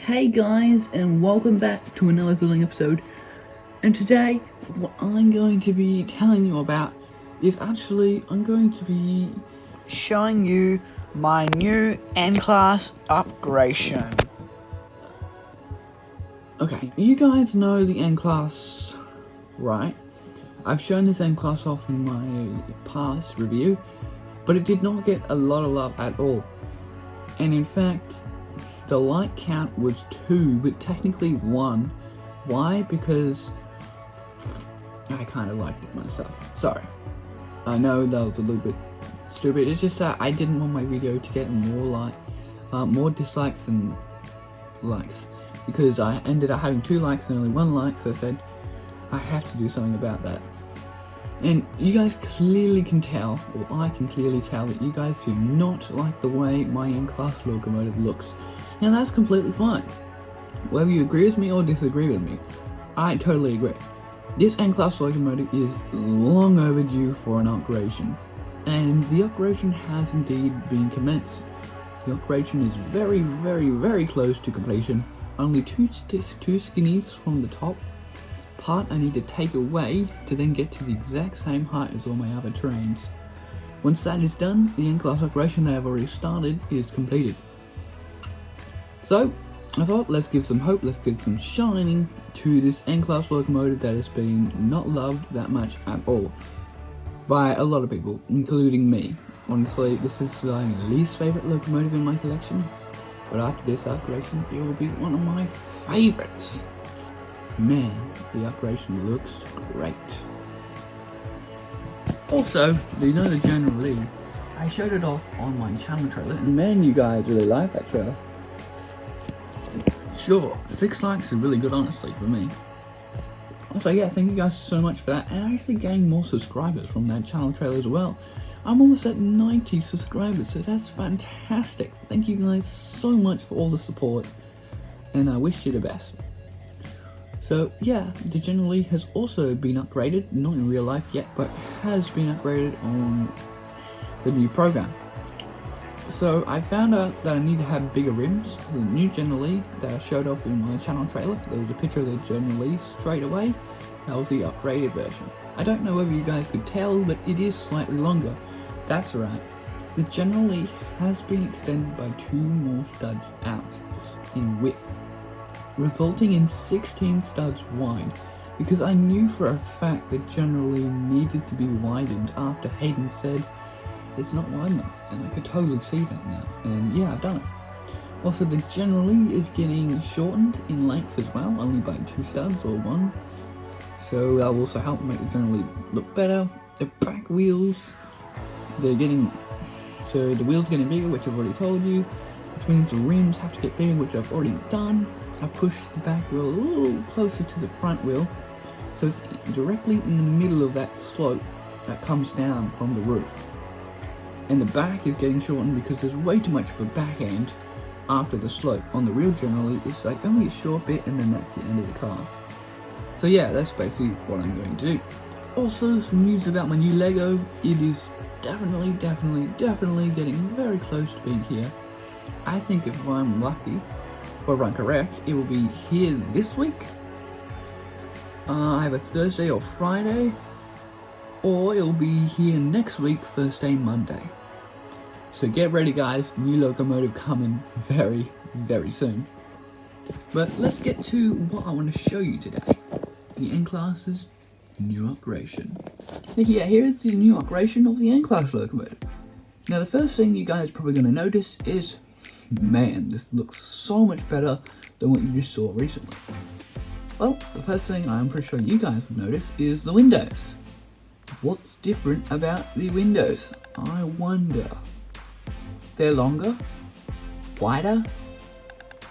Hey guys, and welcome back to another thrilling episode. And today, what I'm going to be telling you about is I'm going to be showing you my new N-Class upgradation. Okay, you guys know the N-Class, right? I've shown this N-Class off in my past review, but it did not get a lot of love at all. And in fact, the like count was 2, but technically 1. Why? Because I kind of liked it myself. Sorry. I know that was a little bit stupid. It's just that I didn't want my video to get more dislikes than likes. Because I ended up having 2 likes and only 1 like, so I said, I have to do something about that. And you guys clearly can tell, or I can clearly tell, that you guys do not like the way my N-Class Locomotive looks. Now that's completely fine. Whether you agree with me or disagree with me, I totally agree. This N-Class Locomotive is long overdue for an upgradation, and the upgradation has indeed been commenced. The upgradation is very, very, very close to completion. Only two skinnies from the top part I need to take away to then get to the exact same height as all my other trains. Once that is done, the N-Class upgradation that I've already started is completed. So, I thought let's give some hope, let's give some shining to this N-Class Locomotive that has been not loved that much at all by a lot of people, including me. Honestly, this is my least favourite locomotive in my collection, but after this upgradation, it will be one of my favourites. Man, the upgradation looks great. Also, do you know the General Lee? I showed it off on my channel trailer, and man, you guys really like that trailer. Sure, 6 likes is really good, honestly, for me. Also, yeah, thank you guys so much for that, and I actually gained more subscribers from that channel trailer as well. I'm almost at 90 subscribers, so that's fantastic. Thank you guys so much for all the support, and I wish you the best. So, yeah, the General Lee has also been upgraded, not in real life yet, but has been upgraded on the new program. So I found out that I need to have bigger rims. The new General Lee that I showed off in my channel trailer, there was a picture of the General Lee straight away. That was the upgraded version. I don't know whether you guys could tell, but it is slightly longer. That's right. The General Lee has been extended by 2 more studs out in width, resulting in 16 studs wide, because I knew for a fact that General Lee needed to be widened after Hayden said it's not wide enough, and I could totally see that now, and yeah, I've done it. Also, the General Lee is getting shortened in length as well, only by 2 studs or 1, so that will also help make the General Lee look better. The back wheels, the wheels are getting bigger, which I've already told you, which means the rims have to get bigger, which I've already done. I pushed the back wheel a little closer to the front wheel, so it's directly in the middle of that slope that comes down from the roof. And the back is getting shortened because there's way too much of a back end after the slope. On the real General Lee, it's like only a short bit and then that's the end of the car. So yeah, that's basically what I'm going to do. Also, some news about my new Lego. It is definitely getting very close to being here. I think if I'm lucky, or if I'm correct, it will be here this week. I have a Thursday or Friday, or it'll be here next week, Thursday, Monday. So get ready guys, new Locomotive coming very, very soon. But let's get to what I want to show you today. The N-Class's new upgradation. Yeah, here is the new upgradation of the N-Class Locomotive. Now the first thing you guys are probably going to notice is, man, this looks so much better than what you just saw recently. Well, the first thing I'm pretty sure you guys have noticed is the windows. What's different about the windows? I wonder. They're longer, wider,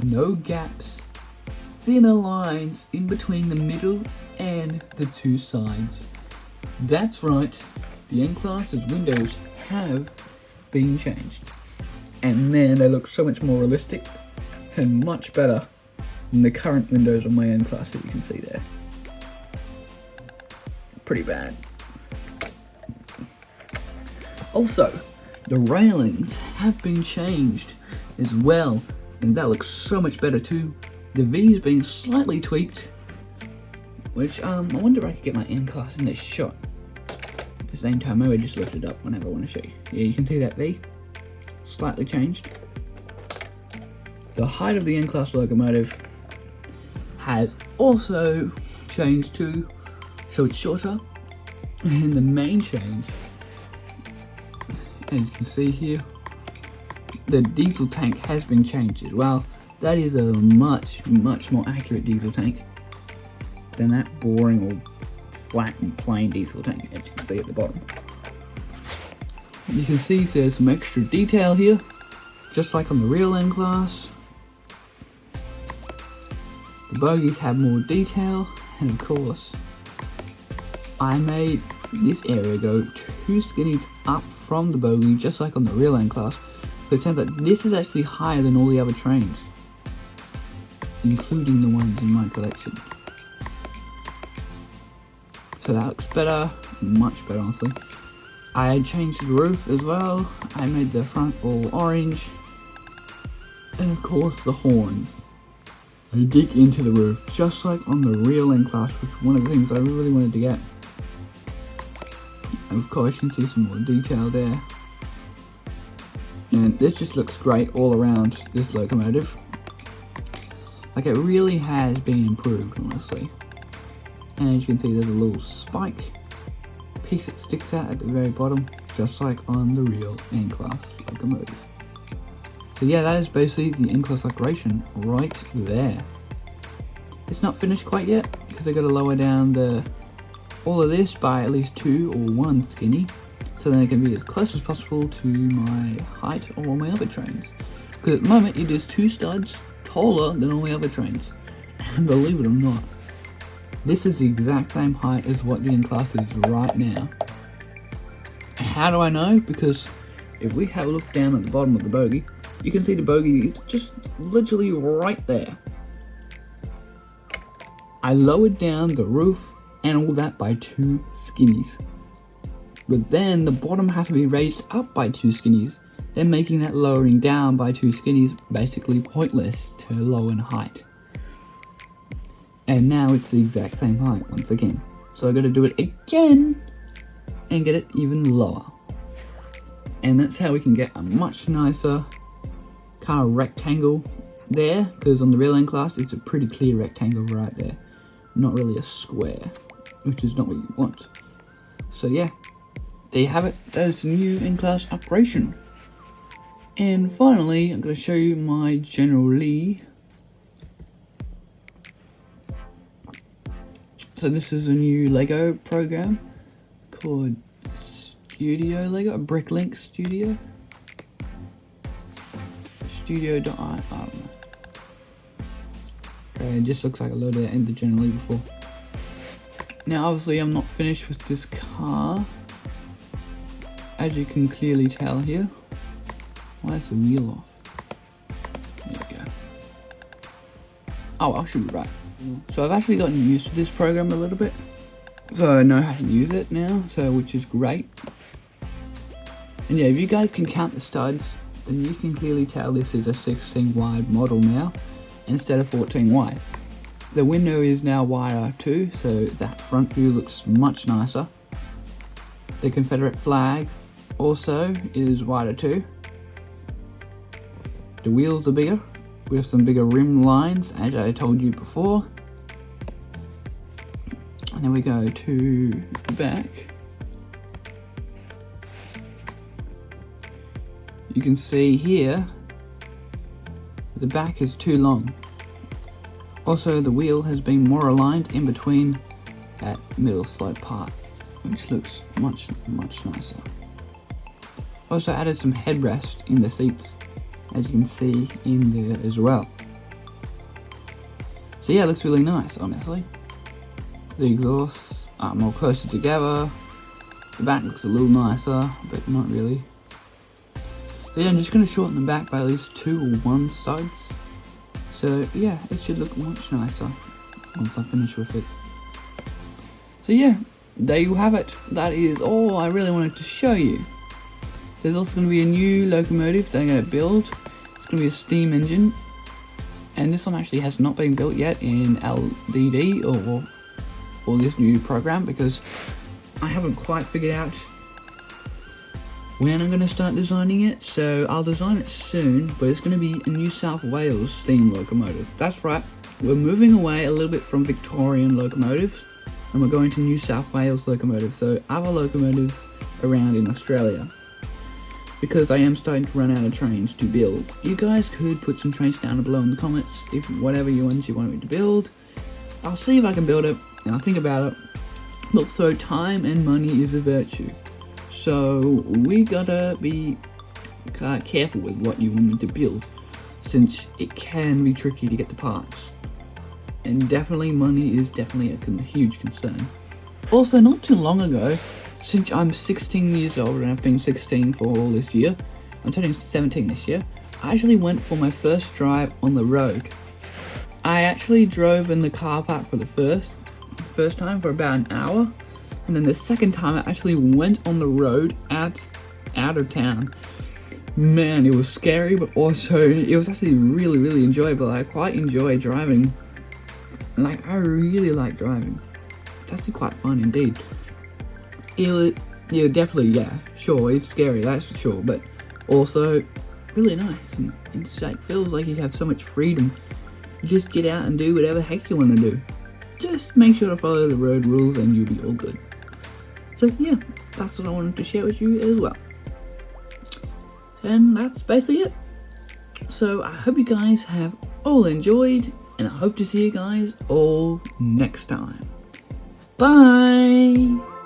no gaps, thinner lines in between the middle and the 2 sides. That's right, the N-Class's windows have been changed. And man, they look so much more realistic and much better than the current windows on my N-Class that you can see there. Pretty bad. Also, the railings have been changed as well. and that looks so much better too. The V's been slightly tweaked, which I wonder if I could get my N class in this shot. At the same time, maybe I just lift it up whenever I want to show you. Yeah, you can see that V slightly changed. The height of the N class locomotive has also changed too, so it's shorter. And the main change, as you can see here, the diesel tank has been changed as well. That is a much more accurate diesel tank than that boring or flat and plain diesel tank, as you can see at the bottom. You can see there's some extra detail here, just like on the real N class. The bogies have more detail, and of course, I made this area go 2 skinnies up from the bogie, just like on the real N class. So it turns out this is actually higher than all the other trains, including the ones in my collection. So that looks better, much better honestly. I changed the roof as well. I made the front all orange. And of course the horns. I dig into the roof, just like on the real N class, which is one of the things I really wanted to get. And of course you can see some more detail there. And this just looks great all around, this locomotive. Like, it really has been improved, honestly. And as you can see, there's a little spike piece that sticks out at the very bottom, just like on the real N class locomotive. So yeah, that is basically the N class decoration right there. It's not finished quite yet, because I got to lower down all of this by at least 2 or 1 skinny, so then it can be as close as possible to my height or all my other trains. Because at the moment it is 2 studs taller than all the other trains. And believe it or not, this is the exact same height as what the N class is right now. How do I know? Because if we have a look down at the bottom of the bogie, you can see the bogie is just literally right there. I lowered down the roof and all that by 2 skinnies. But then the bottom had to be raised up by 2 skinnies, then making that lowering down by 2 skinnies basically pointless to lower in height. And now it's the exact same height once again. So I gotta do it again and get it even lower. And that's how we can get a much nicer kind of rectangle there, because on the real N class it's a pretty clear rectangle right there. Not really a square, which is not what you want. So yeah, there you have it. That is the new N class operation. And finally, I'm going to show you my General Lee. So this is a new Lego program called Studio Lego, Bricklink Studio. Studio.I, I don't know. Okay, it just looks like a load of the General Lee before. Now obviously I'm not finished with this car, as you can clearly tell here. Why is the wheel off? There we go. Oh, I should be right. So I've actually gotten used to this program a little bit, so I know how to use it now, so which is great. And yeah, if you guys can count the studs, then you can clearly tell this is a 16 wide model now instead of 14 wide. The window is now wider too, so that front view looks much nicer. The Confederate flag also is wider too. The wheels are bigger, with some bigger rim lines, as I told you before. And then we go to the back. You can see here, the back is too long. Also, the wheel has been more aligned in between that middle slope part, which looks much nicer. Also added some headrest in the seats, as you can see in there as well. So yeah, it looks really nice, honestly. The exhausts are more closer together. The back looks a little nicer, but not really. So yeah, I'm just going to shorten the back by at least 2 or 1 studs. So yeah, it should look much nicer once I finish with it. So yeah, there you have it. That is all I really wanted to show you. There's also going to be a new locomotive that I'm going to build. It's going to be a steam engine, and this one actually has not been built yet in LDD or this new program, because I haven't quite figured out when I'm going to start designing it. So I'll design it soon, but it's going to be a New South Wales steam locomotive. That's right, we're moving away a little bit from Victorian locomotives and we're going to New South Wales locomotives, so other locomotives around in Australia, because I am starting to run out of trains to build. You guys could put some trains down below in the comments if whatever you want me to build. I'll see if I can build it and I'll think about it. But so time and money is a virtue, so we gotta be careful with what you want me to build, since it can be tricky to get the parts, and definitely money is definitely a huge concern. Also, not too long ago, since I'm 16 years old and I've been 16 for all this year, I'm turning 17 this year, I actually went for my first drive on the road. I actually drove in the car park for the first time for about an hour, and then the second time I actually went on the road out of town. Man, it was scary, but also it was actually really enjoyable. I quite enjoy driving. Like, I really like driving. It's actually quite fun indeed. Definitely, sure, it's scary, that's for sure, but also really nice, and it's like, feels like you have so much freedom. You just get out and do whatever heck you want to do. Just make sure to follow the road rules and you'll be all good. So yeah, that's what I wanted to share with you as well. And that's basically it. So I hope you guys have all enjoyed, and I hope to see you guys all next time. Bye!